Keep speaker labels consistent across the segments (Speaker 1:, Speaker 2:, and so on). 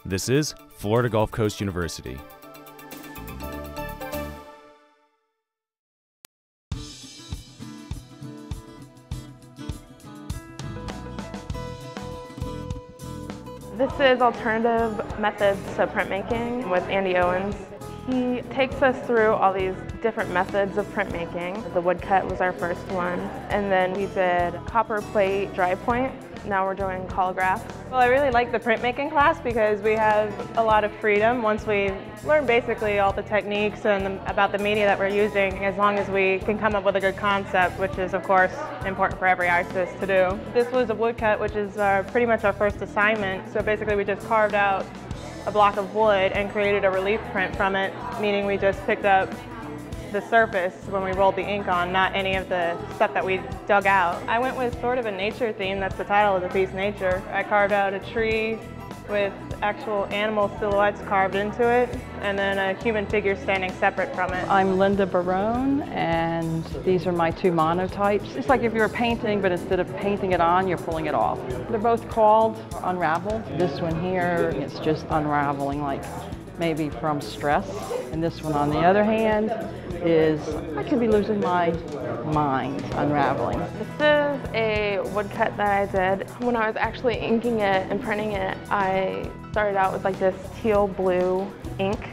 Speaker 1: This is Florida Gulf Coast University.
Speaker 2: This is Alternative Methods of Printmaking with Andy Owen. He takes us through all these different methods of printmaking. The woodcut was our first one, and then we did copper plate dry point. Now we're doing collagraph.
Speaker 3: Well, I really like the printmaking class because we have a lot of freedom once we learn basically all the techniques and about the media that we're using, as long as we can come up with a good concept, which is of course important for every artist to do. This was a woodcut, which is pretty much our first assignment. So basically we just carved out a block of wood and created a relief print from it, meaning we just picked up the surface when we rolled the ink on, not any of the stuff that we dug out. I went with sort of a nature theme. That's the title of the piece, Nature. I carved out a tree with actual animal silhouettes carved into it, and then a human figure standing separate from it.
Speaker 4: I'm Linda Barone, and these are my two monotypes. It's like if you're painting, but instead of painting it on, you're pulling it off. They're both called Unraveled. This one here, it's just unraveling, like maybe from stress. And this one, on the other hand, is I could be losing my mind, unraveling.
Speaker 2: This is a woodcut that I did. When I was actually inking it and printing it, I started out with like this teal blue ink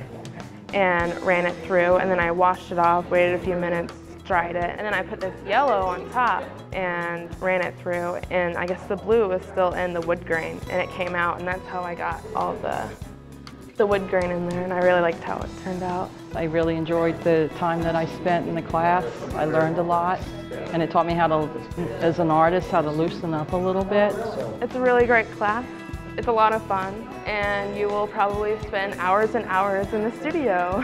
Speaker 2: and ran it through, and then I washed it off, waited a few minutes, dried it, and then I put this yellow on top and ran it through, and I guess the blue was still in the wood grain, and it came out, and that's how I got all the wood grain in there, and I really liked how it turned out.
Speaker 4: I really enjoyed the time that I spent in the class. I learned a lot, and it taught me how to, as an artist, how to loosen up a little bit.
Speaker 2: It's a really great class. It's a lot of fun, and you will probably spend hours and hours in the studio.